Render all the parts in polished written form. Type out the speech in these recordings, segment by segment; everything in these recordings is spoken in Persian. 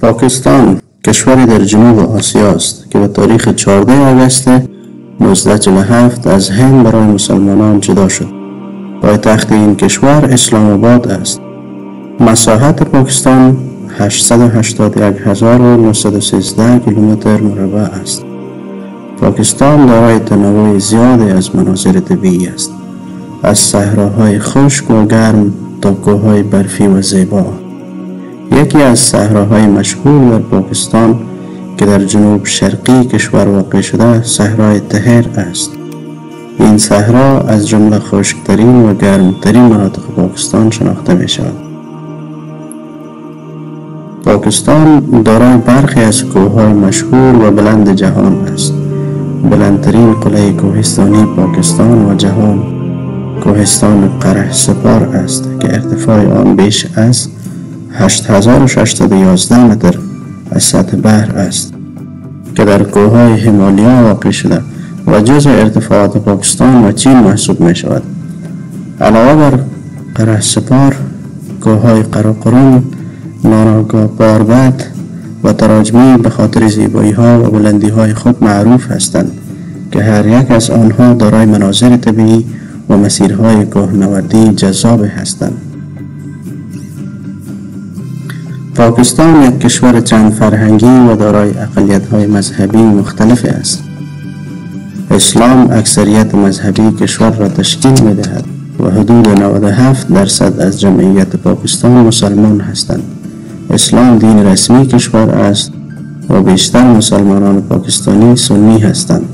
پاکستان کشوری در جنوب آسیا است که به تاریخ 14 آگوست 1947 از هند برای مسلمانان جدا شد. پایتخت این کشور اسلام آباد است. مساحت پاکستان 881,913 کیلومتر مربع است. پاکستان دارای تنوع زیادی از مناظر طبیعی است، از صحراهای خشک و گرم تا کوههای برفی و زیبا. یکی از صحراهای مشهور در پاکستان که در جنوب شرقی کشور واقع شده صحرای تهر است. این صحرا از جمله خشکترین و گرمترین مناطق پاکستان شناخته می شود. پاکستان دارای برخی از کوههای مشهور و بلند جهان است. بلندترین قلعه کوهستانی پاکستان و جهان کوهستان قره سپار است که ارتفاع آن بیش از 8611 متر از سطح بحر است که در کوههای همالیا واقع شده و جزء ارتفاعات پاکستان و چین محسوب می شود. علاوه بر قره سپار، کوههای قراقرم، ناراگا پاربت و تراجمی به خاطر زیبایی ها و بلندی های خود معروف هستند که هر یک از آنها دارای مناظر طبیعی و مسیرهای کوهنوردی جذاب هستند. پاکستان یک کشور چند فرهنگی و دارای اقلیت‌های مذهبی مختلف است. اسلام اکثریت مذهبی کشور را تشکیل می‌دهد و حدود 97% از جمعیت پاکستان مسلمان هستند. اسلام دین رسمی کشور است و بیشتر مسلمانان پاکستانی سنی هستند.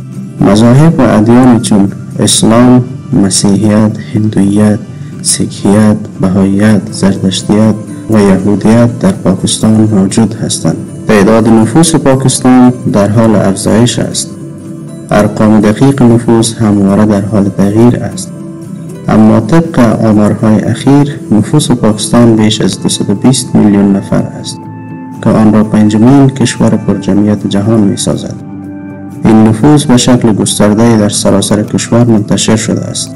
مذاهب و ادیان چون اسلام، مسیحیت، هندویت، سیکیت، بهاییت، زرتشتیت و یهودیت در پاکستان موجود هستند. تعداد نفوس پاکستان در حال افزایش است. ارقام دقیق نفوس همواره در حال تغییر است، اما طبق آمارهای اخیر نفوس پاکستان بیش از 220 میلیون نفر است که آن را پنجمین کشور پرجمعیت جهان می سازد. این نفوس به شکل گسترده در سراسر کشور منتشر شده است.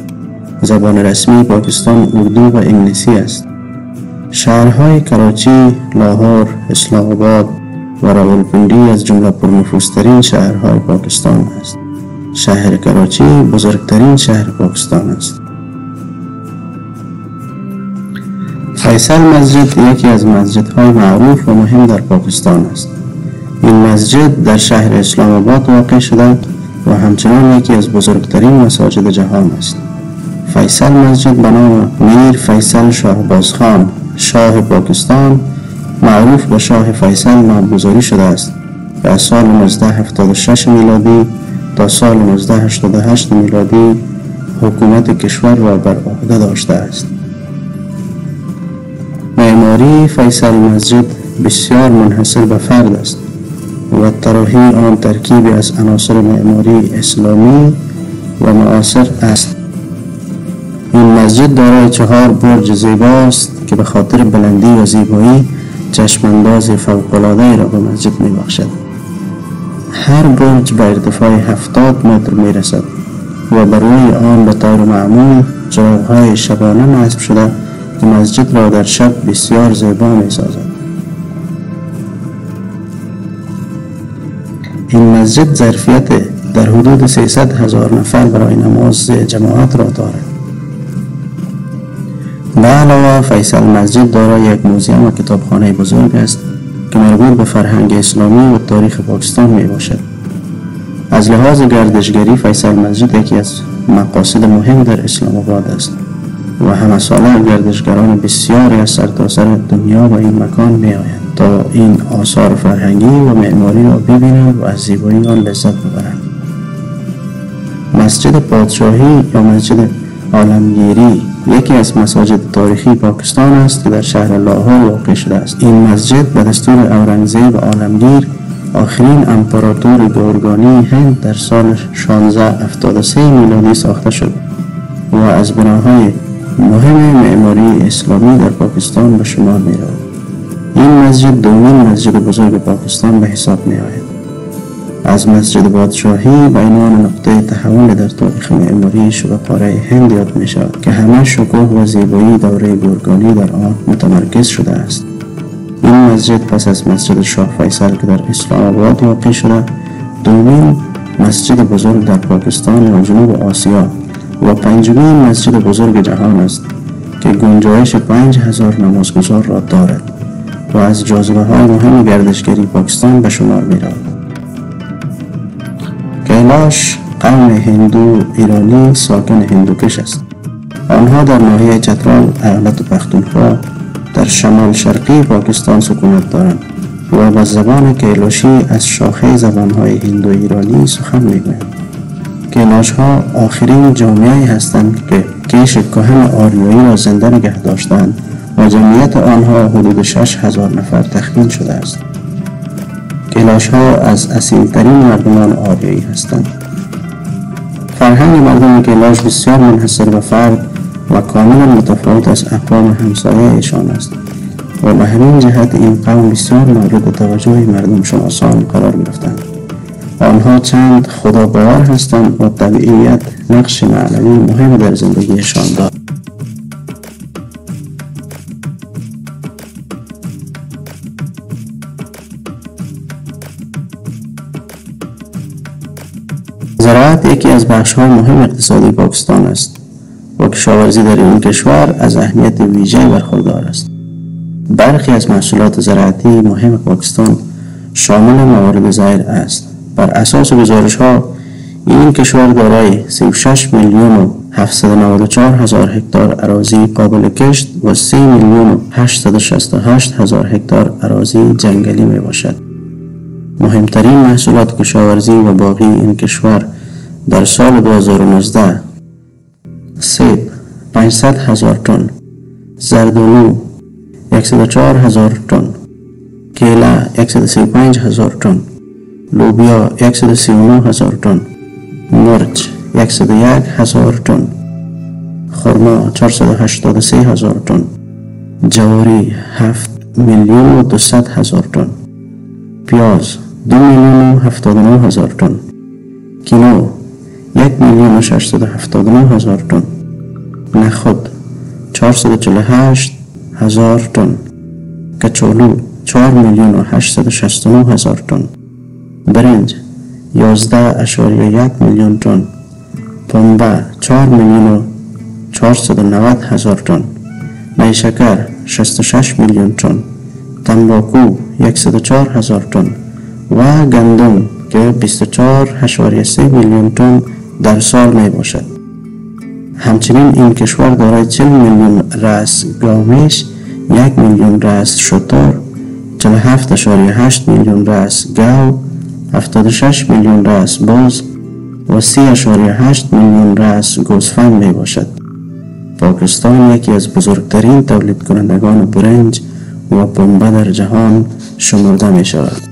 زبان رسمی پاکستان اردو و انگلیسی است. شهرهای کراچی، لاهور، اسلام آباد و راولپنڈی از جمله پرنفوذترین شهرهای پاکستان است. شهر کراچی بزرگترین شهر پاکستان است. فیصل مسجد یکی از مسجدهای معروف و مهم در پاکستان است. این مسجد در شهر اسلام آباد واقع شده و همچنان یکی از بزرگترین مساجد جهان است. فیصل مسجد به نام میر فیصل شاهباز خان شاه پاکستان معروف به شاه فیصل نامگذاری شده است که از سال 1976 میلادی تا سال 1988 میلادی حکومت کشور را بر عهده داشته است. معماری فیصل مسجد بسیار منحصر به فرد است و طراحی آن ترکیبی از عناصر معماری اسلامی و معاصر است. این مسجد دارای 4 برج زیباست که به خاطر بلندی و زیبایی چشمانداز فوق‌العاده را به مسجد می‌بخشد. هر برج به ارتفاع 70 متر می‌رسد و بر روی آن به طور معمول چراغ‌های شبانه نصب شده که مسجد را در شب بسیار زیبا می‌سازد. این مسجد ظرفیت در حدود 300,000 نفر برای نماز جماعت را دارد. به علاوه فیصل مسجد دارای یک موزیم و کتابخانه بزرگ است که مربوط به فرهنگ اسلامی و تاریخ پاکستان می باشد. از لحاظ گردشگری فیصل مسجد یکی از مقاصد مهم در اسلام آباد است و همه ساله گردشگران بسیاری از سرتاسر دنیا به این مکان می آیند تا این آثار فرهنگی و معماری را ببینند و از زیبایی آن لذت ببرند. مسجد پادشاهی یا مسجد عالمگیری یکی از مساجد تاریخی پاکستان است که در شهر لاهور واقع شده است. این مسجد به دستور اورنگزیب عالمگیر آخرین امپراتور گورگانی هند در سال 1673 میلادی ساخته شد و از بناهای مهم معماری اسلامی در پاکستان به شمار می رود. این مسجد دومین مسجد بزرگ پاکستان به حساب می آید. از مسجد پادشاهی به عنوان نقطه تحول در تاریخ معماری شبه‌پاره هند یاد می شود که همه شکوه و زیبایی دوره گورگانی در آن متمرکز شده است. این مسجد پس از مسجد شاه فیصل که در اسلام آباد واقع شده دومین مسجد بزرگ در پاکستان و جنوب آسیا و پنجمین مسجد بزرگ جهان است که گنجایش 5000 نمازگزار را دارد و از جاذبه های مهم گردشگری پاکستان به شمار می رود. کیلاش قوم هندو ایرانی ساکن هندوکش است. آنها در ناحیه چترال ایالت پختونخوا در شمال شرقی پاکستان سکونت دارند و با زبان کیلاشی از شاخه زبانهای هندو ایرانی سخن میگویند. کیلاش ها آخرین جامعه هستند که کیش کهن آریایی را زنده نگه داشتند و جمعیت آنها حدود 6000 نفر تخمین شده است. کیلاش ها از اصیلترین مردمان آریایی هستند. فرهنگ مردم کیلاش بسیار منحصر به فرد و کاملا متفاوت از اقوام همسایه ایشان است و به همین جهت این قوم بسیار مورد توجه مردم شناسان قرار گرفتند. آنها چند خدا باور هستند و طبیعیت نقش معنوی مهم در زندگیشان دارد. زراعت یکی از بخش‌های مهم اقتصادی پاکستان است و کشاورزی در این کشور از اهمیت ویژه‌ای برخوردار است. برخی از محصولات زراعتی مهم پاکستان شامل موارد زیر است. بر اساس گزارش‌ها این کشور دارای 36 میلیون و 794 هزار هکتار اراضی قابل کشت و 3 میلیون و 868 هزار هکتار اراضی جنگلی می باشد. مهمترین محصولات کشاورزی و باغی این کشور در سال 2019 سیب 500 هزار تن، زردآلو 104 هزار تن، کیله 135 هزار تن، لوبیا 139 هزار تن، مرچ 101 هزار تن، خرما 483 هزار تن، جواری 7 میلیون و 200 هزار تن، پیاز 2 میلیون و 79 هزار تن، کینو 1 میلیون و 679 هزار تن، نخود 448 هزار تن، کچالو 4 میلیون و 869 هزار تن، برنج 11.1 میلیون تن، پنبه 4 میلیون و 490 هزار تن، نیشکر 66 میلیون تن، تنباکو 104 هزار تن و گندم که 24.3 میلیون تن در سال می باشد. همچنین این کشور دارای 40 میلیون رأس گاومیش، 1 میلیون رأس شتر، 47.8 میلیون رأس گاو، 76 میلیون رأس بز و 30.8 میلیون رأس گوسفند می باشد. پاکستان یکی از بزرگترین تولید کنندگان برنج و پنبه در جهان شمرده می شود.